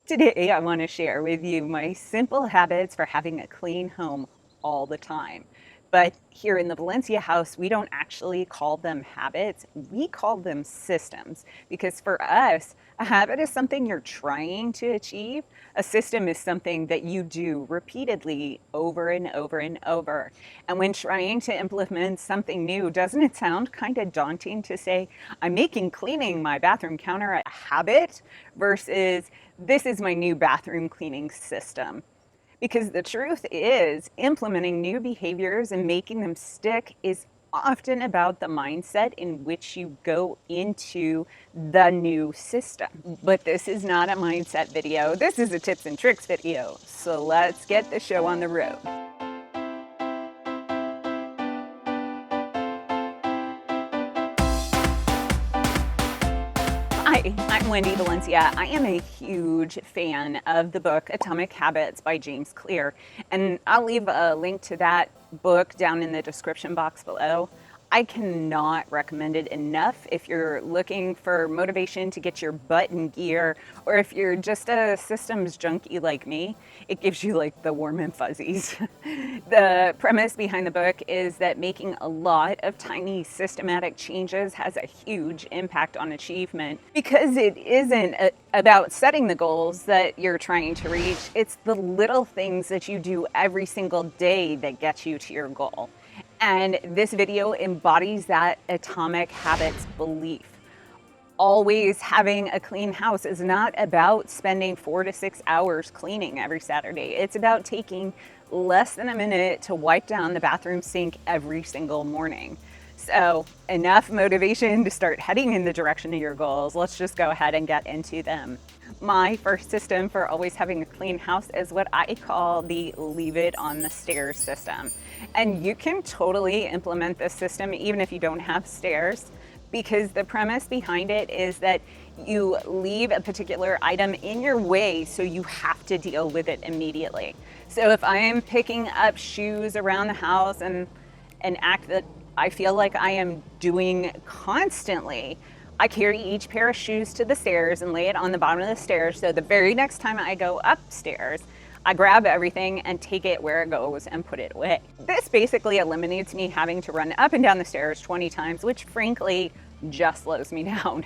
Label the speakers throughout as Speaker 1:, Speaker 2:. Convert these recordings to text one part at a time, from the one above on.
Speaker 1: Today, I want to share with you my simple habits for having a clean home all the time. But here in the Valencia house, we don't actually call them habits. We call them systems because for us, a habit is something you're trying to achieve. A system is something that you do repeatedly over and over and over. And when trying to implement something new, doesn't it sound kind of daunting to say, I'm making cleaning my bathroom counter a habit versus this is my new bathroom cleaning system? Because the truth is, implementing new behaviors and making them stick is often about the mindset in which you go into the new system. But this is not a mindset video. This is a tips and tricks video. So let's get the show on the road. Hi, I'm Wendy Valencia. I am a huge fan of the book Atomic Habits by James Clear, and I'll leave a link to that book down in the description box below. I cannot recommend it enough if you're looking for motivation to get your butt in gear, or if you're just a systems junkie like me. It gives you like the warm and fuzzies. The premise behind the book is that making a lot of tiny systematic changes has a huge impact on achievement because it isn't about setting the goals that you're trying to reach. It's the little things that you do every single day that get you to your goal. And this video embodies that atomic habits belief. Always having a clean house is not about spending 4 to 6 hours cleaning every Saturday. It's about taking less than a minute to wipe down the bathroom sink every single morning. So enough motivation to start heading in the direction of your goals. Let's just go ahead and get into them. My first system for always having a clean house is what I call the leave it on the stairs system. And you can totally implement this system even if you don't have stairs, because the premise behind it is that you leave a particular item in your way so you have to deal with it immediately. So if I am picking up shoes around the house and an act that I feel like I am doing constantly, I carry each pair of shoes to the stairs and lay it on the bottom of the stairs. So the very next time I go upstairs, I grab everything and take it where it goes and put it away. This basically eliminates me having to run up and down the stairs 20 times, which frankly just slows me down.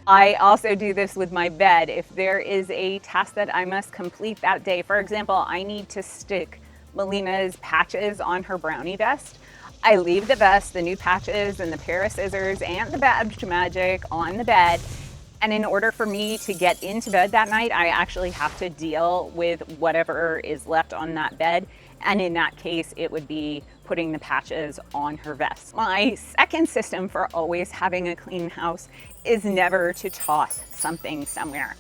Speaker 1: I also do this with my bed. If there is a task that I must complete that day, for example, I need to stick Melina's patches on her brownie vest. I leave the vest, the new patches, and the pair of scissors and the Badge Magic on the bed. And in order for me to get into bed that night, I actually have to deal with whatever is left on that bed. And in that case, it would be putting the patches on her vest. My second system for always having a clean house is never to toss something somewhere.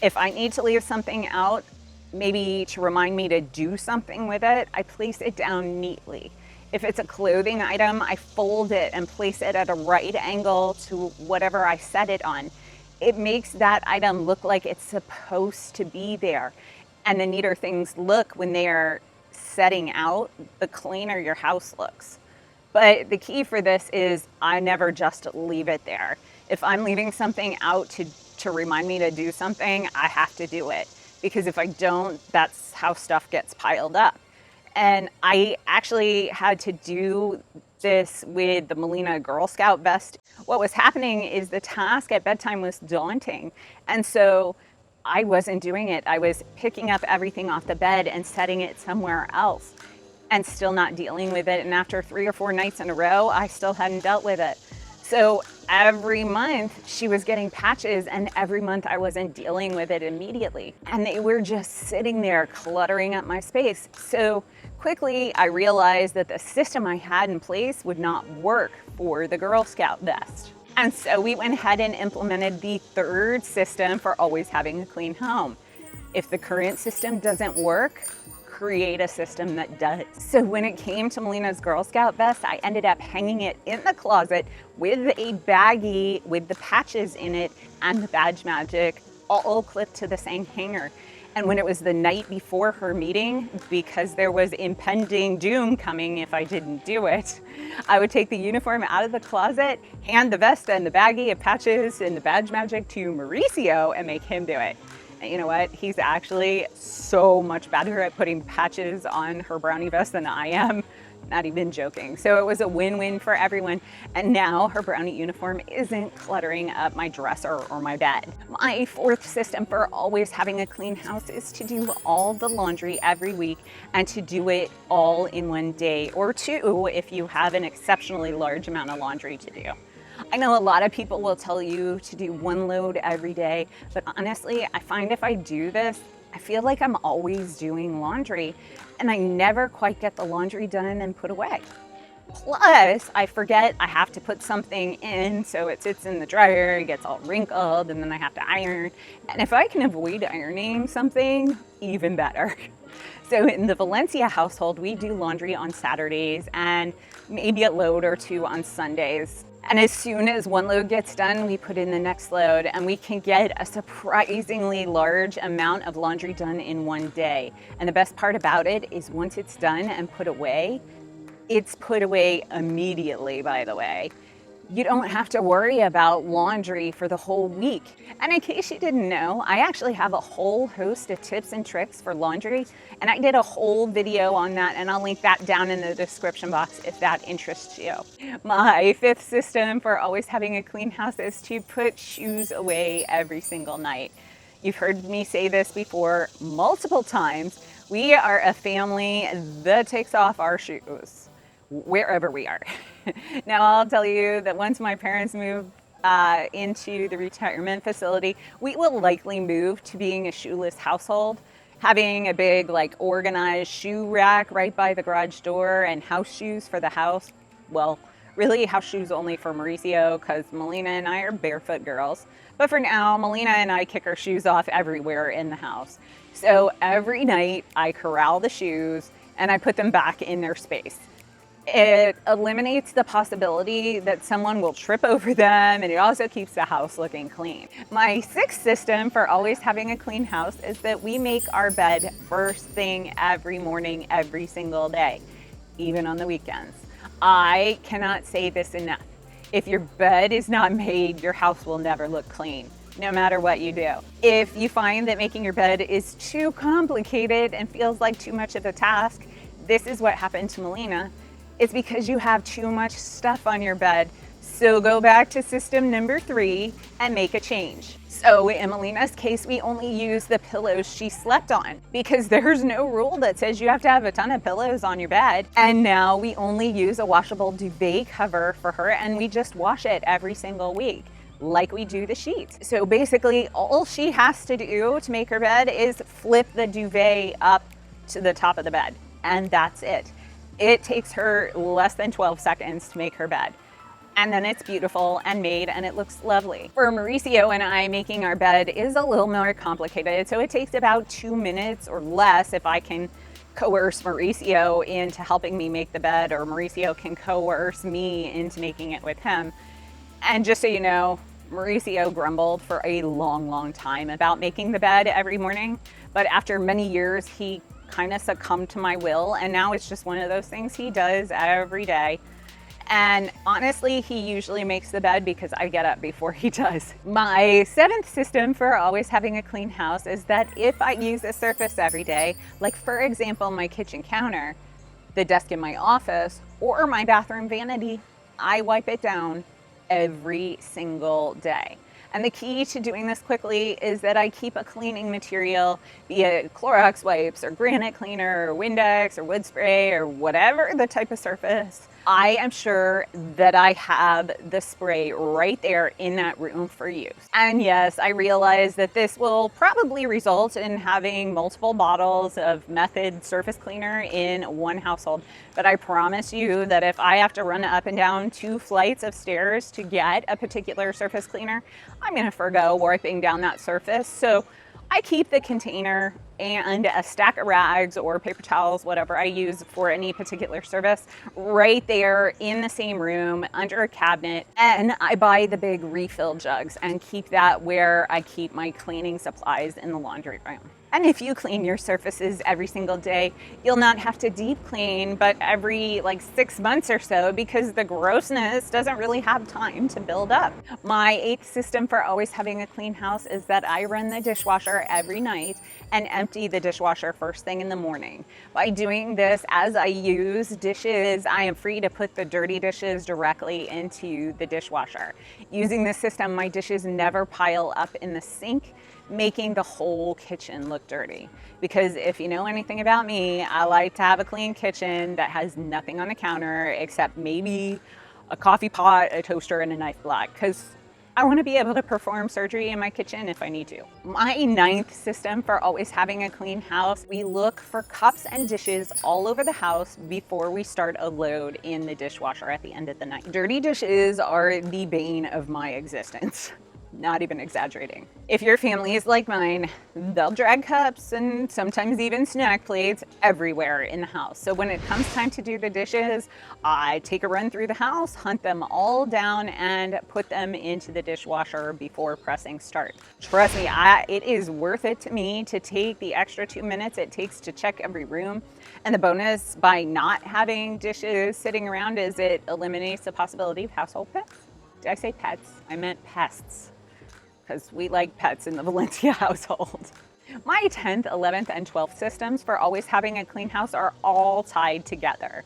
Speaker 1: If I need to leave something out, maybe to remind me to do something with it, I place it down neatly. If it's a clothing item, I fold it and place it at a right angle to whatever I set it on. It makes that item look like it's supposed to be there. And the neater things look when they are setting out, the cleaner your house looks. But the key for this is I never just leave it there. If I'm leaving something out to remind me to do something, I have to do it. Because if I don't, that's how stuff gets piled up. And I actually had to do this with the Melina Girl Scout vest. What was happening is the task at bedtime was daunting. And so I wasn't doing it. I was picking up everything off the bed and setting it somewhere else and still not dealing with it. And after 3 or 4 nights in a row, I still hadn't dealt with it. So every month she was getting patches, and every month I wasn't dealing with it immediately. And they were just sitting there cluttering up my space. So quickly I realized that the system I had in place would not work for the Girl Scout vest. And so we went ahead and implemented the third system for always having a clean home. If the current system doesn't work, create a system that does. So when it came to Melina's Girl Scout vest, I ended up hanging it in the closet with a baggie with the patches in it and the Badge Magic all clipped to the same hanger. And when it was the night before her meeting, because there was impending doom coming if I didn't do it, I would take the uniform out of the closet, hand the vest and the baggie of patches and the Badge Magic to Mauricio and make him do it. And you know what? He's actually so much better at putting patches on her brownie vest than I am. Not even joking. So it was a win-win for everyone. And now her brownie uniform isn't cluttering up my dresser or my bed. My fourth system for always having a clean house is to do all the laundry every week and to do it all in one day or two if you have an exceptionally large amount of laundry to do. I know a lot of people will tell you to do one load every day, but honestly, I find if I do this, I feel like I'm always doing laundry and I never quite get the laundry done and put away. Plus, I forget I have to put something in, so it sits in the dryer, it gets all wrinkled, and then I have to iron. And if I can avoid ironing something, even better. So in the Valencia household, we do laundry on Saturdays and maybe a load or two on Sundays. And as soon as one load gets done, we put in the next load, and we can get a surprisingly large amount of laundry done in one day. And the best part about it is once it's done and put away, it's put away immediately, by the way. You don't have to worry about laundry for the whole week. And in case you didn't know, I actually have a whole host of tips and tricks for laundry, and I did a whole video on that, and I'll link that down in the description box if that interests you. My fifth system for always having a clean house is to put shoes away every single night. You've heard me say this before multiple times. We are a family that takes off our shoes wherever we are. Now, I'll tell you that once my parents move into the retirement facility, we will likely move to being a shoeless household, having a big, like, organized shoe rack right by the garage door and house shoes for the house. Well, really house shoes only for Mauricio because Melina and I are barefoot girls. But for now, Melina and I kick our shoes off everywhere in the house. So every night I corral the shoes and I put them back in their space. It eliminates the possibility that someone will trip over them, and it also keeps the house looking clean. My sixth system for always having a clean house is that we make our bed first thing every morning, every single day, even on the weekends. I cannot say this enough. If your bed is not made, your house will never look clean, no matter what you do. If you find that making your bed is too complicated and feels like too much of a task, this is what happened to Melina. It's because you have too much stuff on your bed. So go back to system number 3 and make a change. So in Melina's case, we only use the pillows she slept on because there's no rule that says you have to have a ton of pillows on your bed. And now we only use a washable duvet cover for her, and we just wash it every single week, like we do the sheets. So basically all she has to do to make her bed is flip the duvet up to the top of the bed, and that's it. It takes her less than 12 seconds to make her bed. And then it's beautiful and made, and it looks lovely. For Mauricio and I, making our bed is a little more complicated. So it takes about 2 minutes or less if I can coerce Mauricio into helping me make the bed, or Mauricio can coerce me into making it with him. And just so you know, Mauricio grumbled for a long time about making the bed every morning. But after many years, he kind of succumbed to my will, and now it's just one of those things he does every day. And honestly, he usually makes the bed because I get up before he does. My seventh system for always having a clean house is that if I use a surface every day, like for example my kitchen counter, the desk in my office, or my bathroom vanity, I wipe it down every single day. And the key to doing this quickly is that I keep a cleaning material, be it Clorox wipes or granite cleaner or Windex or wood spray or whatever the type of surface. I am sure that I have the spray right there in that room for use. And yes, I realize that this will probably result in having multiple bottles of Method surface cleaner in one household. But I promise you that if I have to run up and down 2 flights of stairs to get a particular surface cleaner, I'm going to forgo wiping down that surface. So I keep the container and a stack of rags or paper towels, whatever I use for any particular service, right there in the same room under a cabinet. And I buy the big refill jugs and keep that where I keep my cleaning supplies in the laundry room. And if you clean your surfaces every single day, you'll not have to deep clean, but every like 6 months or so, because the grossness doesn't really have time to build up. My 8th system for always having a clean house is that I run the dishwasher every night and empty the dishwasher first thing in the morning. By doing this, as I use dishes, I am free to put the dirty dishes directly into the dishwasher. Using this system, my dishes never pile up in the sink, making the whole kitchen look dirty. Because if you know anything about me, I like to have a clean kitchen that has nothing on the counter except maybe a coffee pot, a toaster, and a knife block, because I want to be able to perform surgery in my kitchen if I need to. My 9th system for always having a clean house, we look for cups and dishes all over the house before we start a load in the dishwasher at the end of the night. Dirty dishes are the bane of my existence. Not even exaggerating. If your family is like mine, they'll drag cups and sometimes even snack plates everywhere in the house. So when it comes time to do the dishes, I take a run through the house, hunt them all down, and put them into the dishwasher before pressing start. Trust me, it is worth it to me to take the extra 2 minutes it takes to check every room. And the bonus by not having dishes sitting around is it eliminates the possibility of household pets. Did I say pets? I meant pests, because we like pets in the Valencia household. My 10th, 11th, and 12th systems for always having a clean house are all tied together.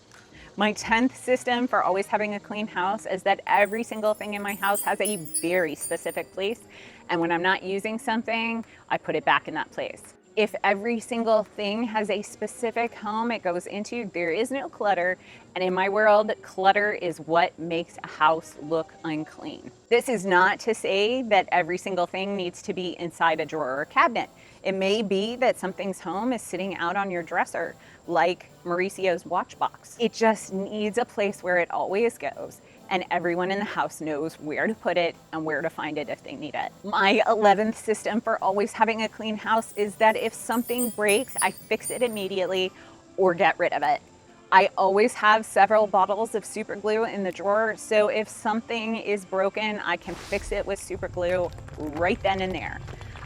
Speaker 1: My 10th system for always having a clean house is that every single thing in my house has a very specific place, and when I'm not using something, I put it back in that place. If every single thing has a specific home it goes into, there is no clutter. And in my world, clutter is what makes a house look unclean. This is not to say that every single thing needs to be inside a drawer or cabinet. It may be that something's home is sitting out on your dresser, like Mauricio's watch box. It just needs a place where it always goes, and everyone in the house knows where to put it and where to find it if they need it. My 11th system for always having a clean house is that if something breaks, I fix it immediately or get rid of it. I always have several bottles of super glue in the drawer, so if something is broken, I can fix it with super glue right then and there.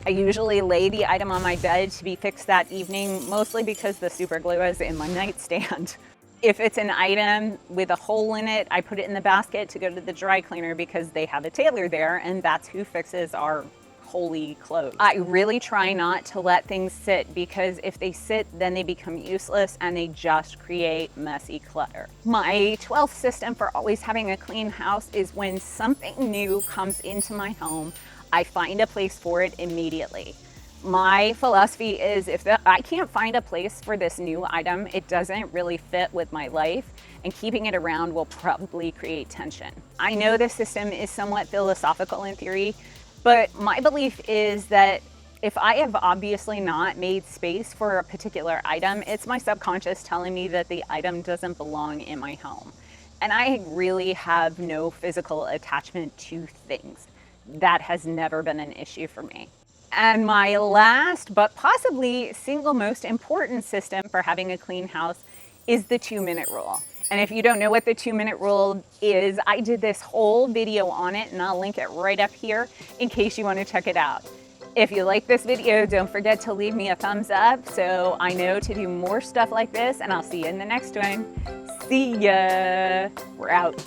Speaker 1: I usually lay the item on my bed to be fixed that evening, mostly because the super glue is in my nightstand. If it's an item with a hole in it, I put it in the basket to go to the dry cleaner because they have a tailor there, and that's who fixes our holy clothes. I really try not to let things sit, because if they sit, then they become useless and they just create messy clutter. My 12th system for always having a clean house is when something new comes into my home, I find a place for it immediately. My philosophy is if I can't find a place for this new item, it doesn't really fit with my life, and keeping it around will probably create tension. I know this system is somewhat philosophical in theory, but my belief is that if I have obviously not made space for a particular item, it's my subconscious telling me that the item doesn't belong in my home. And I really have no physical attachment to things. That has never been an issue for me. And my last, but possibly single most important system for having a clean house is the 2-minute rule. And if you don't know what the 2-minute rule is, I did this whole video on it, and I'll link it right up here in case you want to check it out. If you like this video, don't forget to leave me a thumbs up so I know to do more stuff like this, and I'll see you in the next one. See ya. We're out.